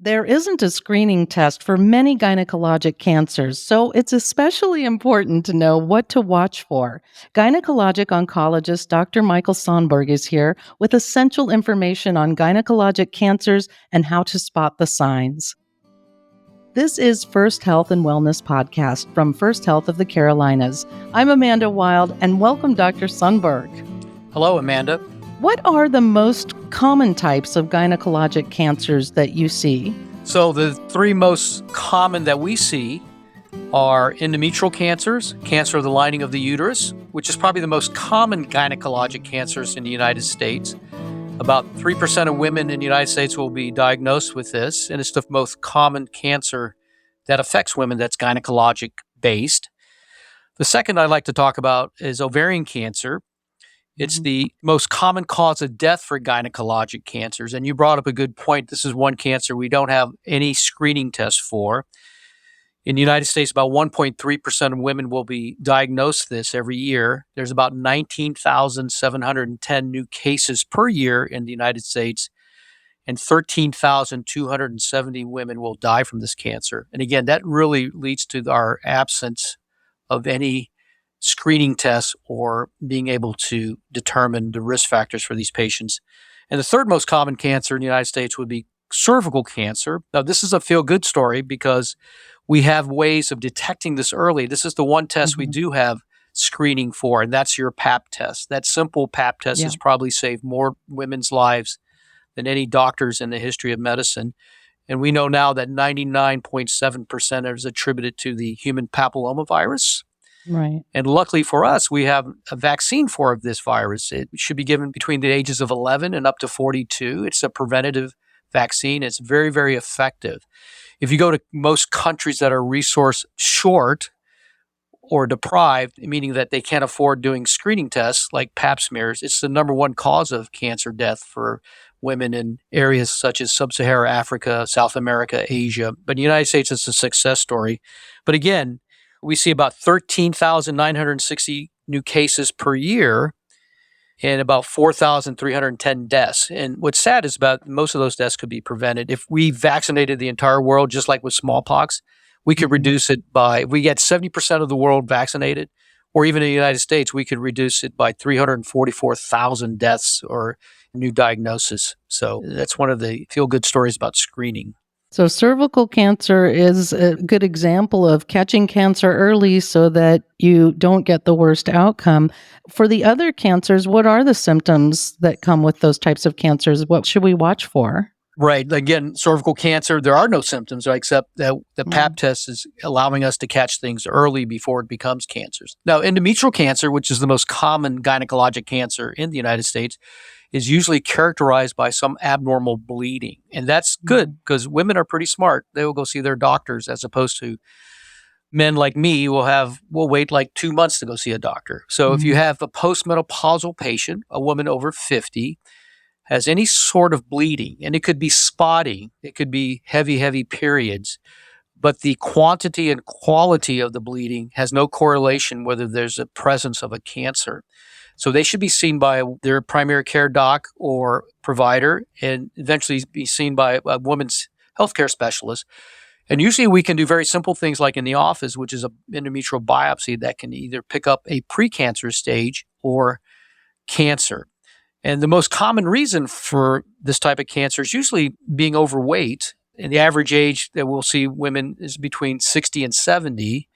There isn't a screening test for many gynecologic cancers, so it's especially important to know what to watch for. Gynecologic oncologist Dr. Michael Sundborg is here with essential information on gynecologic cancers and how to spot the signs. This is First Health and Wellness Podcast from First Health of the Carolinas. I'm Amanda Wild, and welcome Dr. Sundborg. Hello, Amanda. What are the most common types of gynecologic cancers that you see? So the three most common that we see are endometrial cancers, cancer of the lining of the uterus, which is probably the most common gynecologic cancers in the United States. About 3% of women in the United States will be diagnosed with this, and it's the most common cancer that affects women that's gynecologic based. The second I'd like to talk about is ovarian cancer. It's the most common cause of death for gynecologic cancers. And you brought up a good point. This is one cancer we don't have any screening tests for. In the United States, about 1.3% of women will be diagnosed this every year. There's about 19,710 new cases per year in the United States, and 13,270 women will die from this cancer. And again, that really leads to our absence of any screening tests or being able to determine the risk factors for these patients. And the third most common cancer in the United States would be cervical cancer. Now, this is a feel-good story because we have ways of detecting this early. This is the one test we do have screening for, and that's your Pap test. That simple Pap test has probably saved more women's lives than any doctors in the history of medicine. And we know now that 99.7% is attributed to the human papillomavirus. Right. And luckily for us, we have a vaccine for this virus. It should be given between the ages of 11 and up to 42. It's a preventative vaccine. It's very, very effective. If you go to most countries that are resource short or deprived, meaning that they can't afford doing screening tests like Pap smears, it's the number one cause of cancer death for women in areas such as Sub-Saharan Africa, South America, Asia. But in the United States, it's a success story. But again, we see about 13,960 new cases per year and about 4,310 deaths. And what's sad is about most of those deaths could be prevented. If we vaccinated the entire world, just like with smallpox, we could reduce it by, if we get 70% of the world vaccinated, or even in the United States, we could reduce it by 344,000 deaths or new diagnosis. So that's one of the feel-good stories about screening. So cervical cancer is a good example of catching cancer early so that you don't get the worst outcome. For the other cancers, what are the symptoms that come with those types of cancers? What should we watch for? Right. Again, cervical cancer, there are no symptoms, right, except that the Pap test is allowing us to catch things early before it becomes cancers. Now, endometrial cancer, which is the most common gynecologic cancer in the United States, is usually characterized by some abnormal bleeding. And that's good because women are pretty smart. They will go see their doctors as opposed to men like me will wait like 2 months to go see a doctor. So if you have a postmenopausal patient, a woman over 50, has any sort of bleeding, and it could be spotting, it could be heavy periods, but the quantity and quality of the bleeding has no correlation whether there's a presence of a cancer. So they should be seen by their primary care doc or provider and eventually be seen by a woman's healthcare specialist. And usually we can do very simple things like in the office, which is an endometrial biopsy that can either pick up a precancerous stage or cancer. And the most common reason for this type of cancer is usually being overweight. And the average age that we'll see women is between 60 and 70.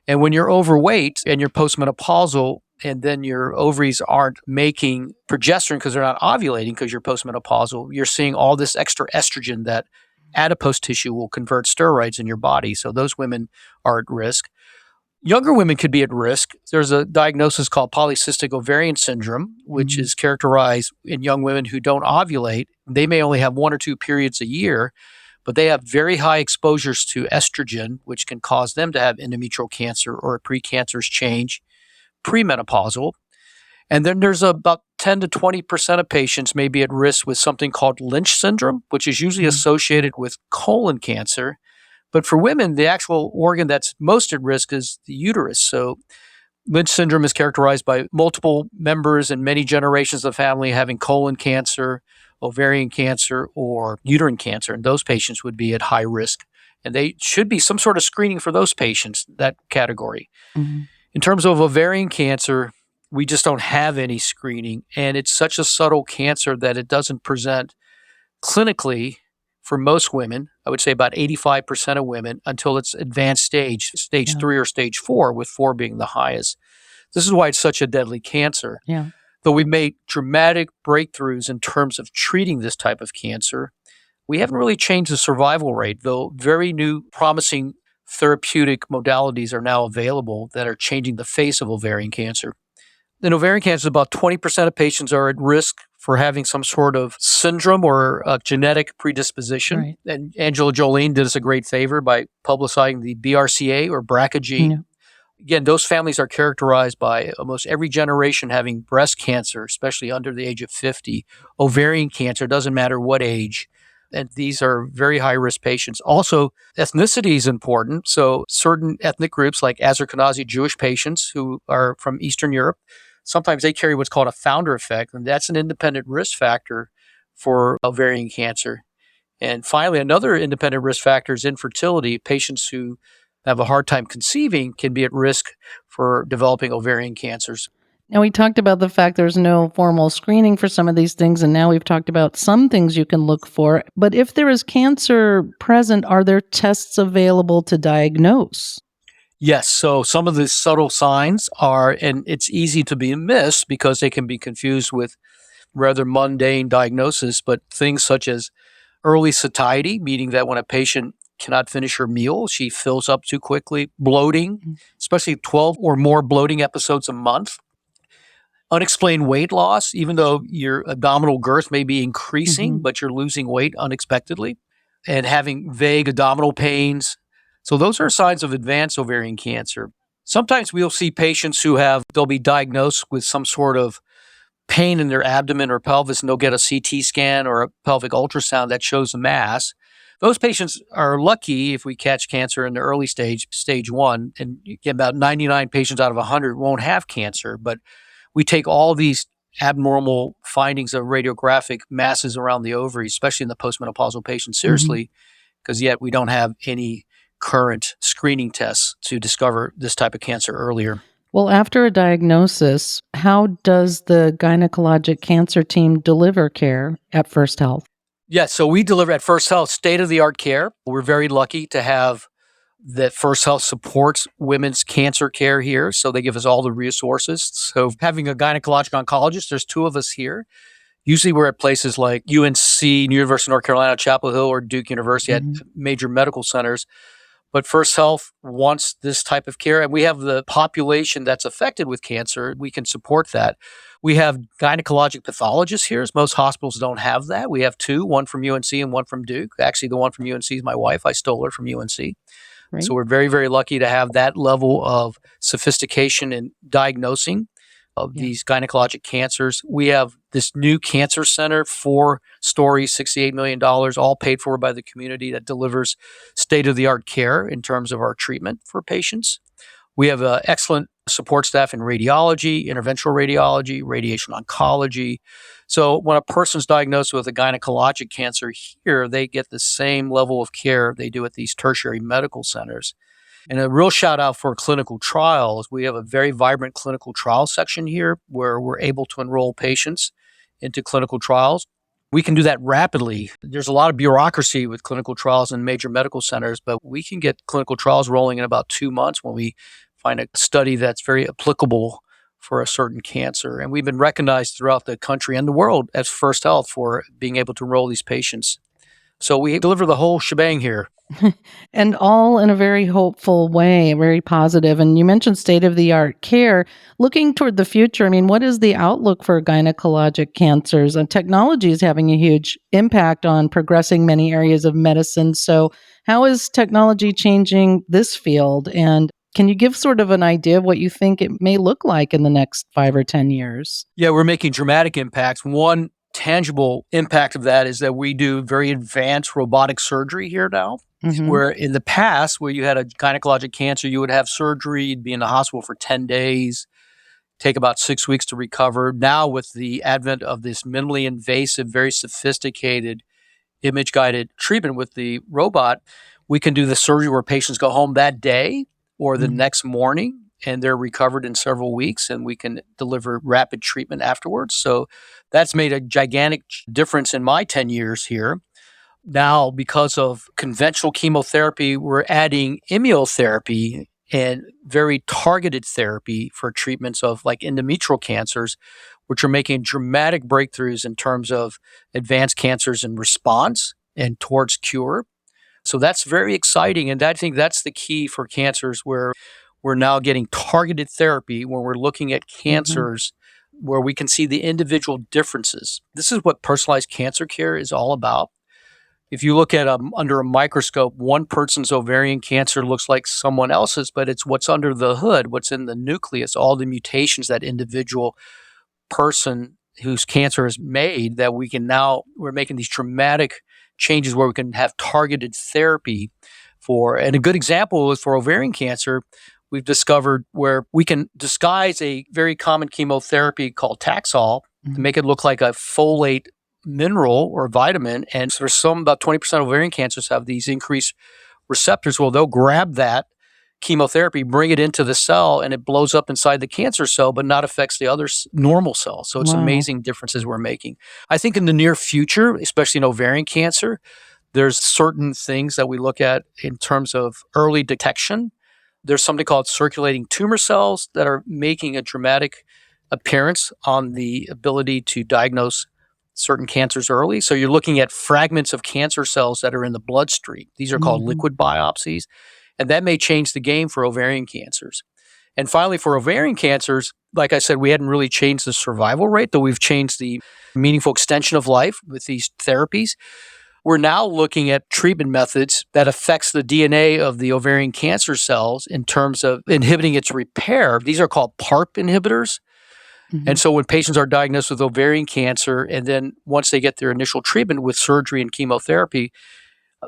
And when you're overweight and you're postmenopausal, and then your ovaries aren't making progesterone because they're not ovulating because you're postmenopausal, you're seeing all this extra estrogen that adipose tissue will convert steroids in your body. So those women are at risk. Younger women could be at risk. There's a diagnosis called polycystic ovarian syndrome, which is characterized in young women who don't ovulate. They may only have 1 or 2 periods a year, but they have very high exposures to estrogen, which can cause them to have endometrial cancer or a precancerous change, premenopausal. And then there's about 10 to 20% of patients may be at risk with something called Lynch syndrome, which is usually associated with colon cancer. But for women, the actual organ that's most at risk is the uterus. So Lynch syndrome is characterized by multiple members and many generations of the family having colon cancer ovarian cancer or uterine cancer, and those patients would be at high risk. And they should be some sort of screening for those patients, that category. Mhm. In terms of ovarian cancer, we just don't have any screening, and it's such a subtle cancer that it doesn't present clinically for most women. I would say about 85% of women until it's advanced stage Yeah. 3 or stage 4, with 4 being the highest. This is why it's such a deadly cancer. Yeah. Though we've made dramatic breakthroughs in terms of treating this type of cancer, we haven't really changed the survival rate, though very new promising therapeutic modalities are now available that are changing the face of ovarian cancer. In ovarian cancer, about 20% of patients are at risk for having some sort of syndrome or a genetic predisposition. Right. And Angela Jolene did us a great favor by publicizing the BRCA or BRCA gene. Yeah. Again, those families are characterized by almost every generation having breast cancer, especially under the age of 50, ovarian cancer, doesn't matter what age. And these are very high-risk patients. Also, ethnicity is important. So certain ethnic groups like Ashkenazi Jewish patients who are from Eastern Europe, sometimes they carry what's called a founder effect, and that's an independent risk factor for ovarian cancer. And finally, another independent risk factor is infertility. Patients who have a hard time conceiving can be at risk for developing ovarian cancers. Now, we talked about the fact there's no formal screening for some of these things, and now we've talked about some things you can look for. But if there is cancer present, are there tests available to diagnose? Yes, so some of the subtle signs are, and it's easy to be missed because they can be confused with rather mundane diagnosis, but things such as early satiety, meaning that when a patient cannot finish her meal, she fills up too quickly, bloating, especially 12 or more bloating episodes a month, unexplained weight loss, even though your abdominal girth may be increasing, but you're losing weight unexpectedly, and having vague abdominal pains. So those are signs of advanced ovarian cancer. Sometimes we'll see patients they'll be diagnosed with some sort of pain in their abdomen or pelvis, and they'll get a CT scan or a pelvic ultrasound that shows a mass. Those patients are lucky if we catch cancer in the early stage 1, and you get about 99 patients out of 100 won't have cancer. But we take all these abnormal findings of radiographic masses around the ovary, especially in the postmenopausal patients, seriously, because yet we don't have any current screening tests to discover this type of cancer earlier. Well, after a diagnosis, how does the gynecologic cancer team deliver care at FirstHealth? Yes, so we deliver at FirstHealth state-of-the-art care. We're very lucky to have that FirstHealth supports women's cancer care here, so they give us all the resources. So having a gynecologic oncologist, there's 2 of us here. Usually we're at places like UNC, University of North Carolina, Chapel Hill, or Duke University at major medical centers. But FirstHealth wants this type of care, and we have the population that's affected with cancer. We can support that. We have gynecologic pathologists here. Most hospitals don't have that. We have 2, one from UNC and one from Duke. Actually, the one from UNC is my wife. I stole her from UNC. Right. So we're very, very lucky to have that level of sophistication in diagnosing of these gynecologic cancers. We have this new cancer center, 4 stories, $68 million, all paid for by the community, that delivers state-of-the-art care in terms of our treatment for patients. We have excellent support staff in radiology, interventional radiology, radiation oncology. So when a person's diagnosed with a gynecologic cancer here, they get the same level of care they do at these tertiary medical centers. And a real shout out for clinical trials. We have a very vibrant clinical trial section here where we're able to enroll patients into clinical trials. We can do that rapidly. There's a lot of bureaucracy with clinical trials in major medical centers, but we can get clinical trials rolling in about 2 months when we find a study that's very applicable for a certain cancer. And we've been recognized throughout the country and the world as FirstHealth for being able to enroll these patients. So we deliver the whole shebang here. And all in a very hopeful way, very positive. And you mentioned state-of-the-art care. Looking toward the future, I mean, what is the outlook for gynecologic cancers? And technology is having a huge impact on progressing many areas of medicine. So how is technology changing this field? And can you give sort of an idea of what you think it may look like in the next 5 or 10 years? Yeah, we're making dramatic impacts. One tangible impact of that is that we do very advanced robotic surgery here now. Where in the past, where you had a gynecologic cancer, you would have surgery, you'd be in the hospital for 10 days, take about 6 weeks to recover. Now, with the advent of this minimally invasive, very sophisticated image-guided treatment with the robot, we can do the surgery where patients go home that day or the next morning, and they're recovered in several weeks, and we can deliver rapid treatment afterwards. So that's made a gigantic difference in my 10 years here. Now, because of conventional chemotherapy, we're adding immunotherapy and very targeted therapy for treatments of like endometrial cancers, which are making dramatic breakthroughs in terms of advanced cancers in response and towards cure. So that's very exciting. And I think that's the key for cancers, where we're now getting targeted therapy when we're looking at cancers where we can see the individual differences. This is what personalized cancer care is all about. If you look at under a microscope, one person's ovarian cancer looks like someone else's, but it's what's under the hood, what's in the nucleus, all the mutations that individual person whose cancer is made, that we're making these dramatic changes where we can have targeted therapy for. And a good example is for ovarian cancer. We've discovered where we can disguise a very common chemotherapy called Taxol to make it look like a folate mineral or vitamin. And so about 20% of ovarian cancers have these increased receptors. Well, they'll grab that chemotherapy, bring it into the cell, and it blows up inside the cancer cell, but not affects the other normal cells. So it's amazing differences we're making. I think in the near future, especially in ovarian cancer, there's certain things that we look at in terms of early detection. There's something called circulating tumor cells that are making a dramatic appearance on the ability to diagnose certain cancers early. So you're looking at fragments of cancer cells that are in the bloodstream. These are called liquid biopsies, and that may change the game for ovarian cancers. And finally, for ovarian cancers, like I said, we hadn't really changed the survival rate, though we've changed the meaningful extension of life with these therapies. We're now looking at treatment methods that affects the DNA of the ovarian cancer cells in terms of inhibiting its repair. These are called PARP inhibitors. And so when patients are diagnosed with ovarian cancer, and then once they get their initial treatment with surgery and chemotherapy,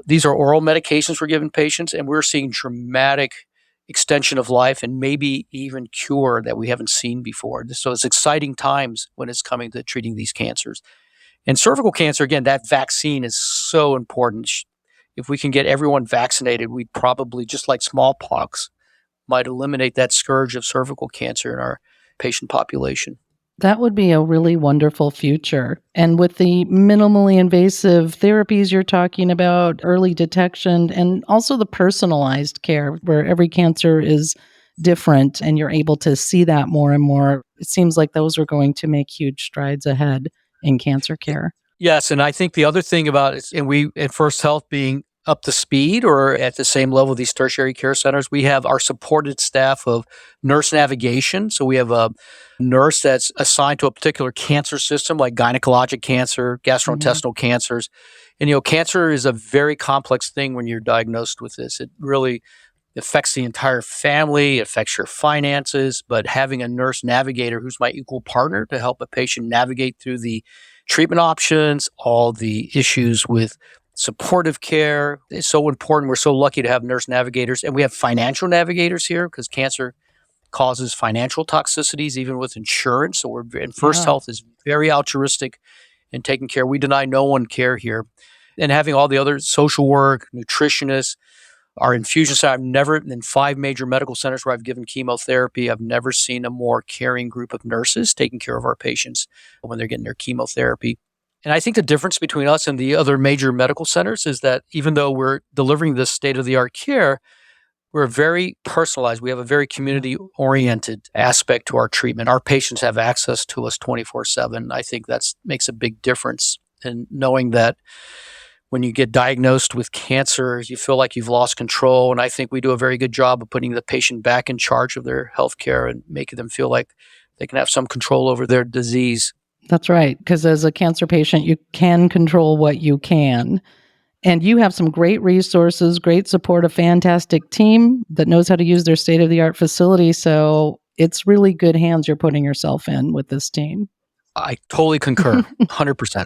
these are oral medications we're giving patients, and we're seeing dramatic extension of life and maybe even cure that we haven't seen before. So it's exciting times when it's coming to treating these cancers. And cervical cancer, again, that vaccine is so important. If we can get everyone vaccinated, we probably, just like smallpox, might eliminate that scourge of cervical cancer in our patient population. That would be a really wonderful future. And with the minimally invasive therapies you're talking about, early detection, and also the personalized care where every cancer is different and you're able to see that more and more, it seems like those are going to make huge strides ahead in cancer care. Yes, and I think the other thing about it, and we at FirstHealth being up to speed or at the same level of these tertiary care centers, we have our supported staff of nurse navigation. So we have a nurse that's assigned to a particular cancer system, like gynecologic cancer, gastrointestinal cancers. And, cancer is a very complex thing when you're diagnosed with this. It really affects the entire family, it affects your finances, but having a nurse navigator who's my equal partner to help a patient navigate through the treatment options, all the issues with supportive care is so important. We're so lucky to have nurse navigators, and we have financial navigators here because cancer causes financial toxicities even with insurance. So FirstHealth is very altruistic in taking care. We deny no one care here. And having all the other social work, nutritionists, our infusion center, I've never, in 5 major medical centers where I've given chemotherapy, I've never seen a more caring group of nurses taking care of our patients when they're getting their chemotherapy. And I think the difference between us and the other major medical centers is that even though we're delivering this state-of-the-art care, we're very personalized. We have a very community-oriented aspect to our treatment. Our patients have access to us 24/7. I think that makes a big difference in knowing that when you get diagnosed with cancer, you feel like you've lost control. And I think we do a very good job of putting the patient back in charge of their health care and making them feel like they can have some control over their disease. That's right. Because as a cancer patient, you can control what you can. And you have some great resources, great support, a fantastic team that knows how to use their state-of-the-art facility. So it's really good hands you're putting yourself in with this team. I totally concur, 100%.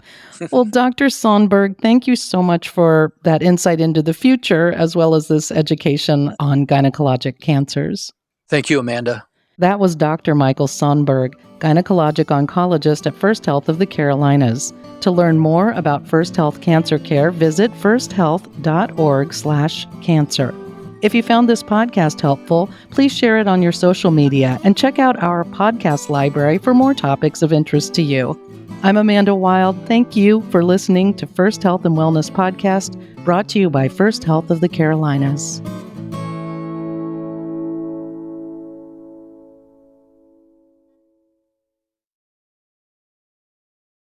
Well, Dr. Sundborg, thank you so much for that insight into the future, as well as this education on gynecologic cancers. Thank you, Amanda. That was Dr. Michael Sundborg, gynecologic oncologist at FirstHealth of the Carolinas. To learn more about FirstHealth Cancer Care, visit firsthealth.org/cancer. If you found this podcast helpful, please share it on your social media and check out our podcast library for more topics of interest to you. I'm Amanda Wild. Thank you for listening to FirstHealth and Wellness Podcast, brought to you by FirstHealth of the Carolinas.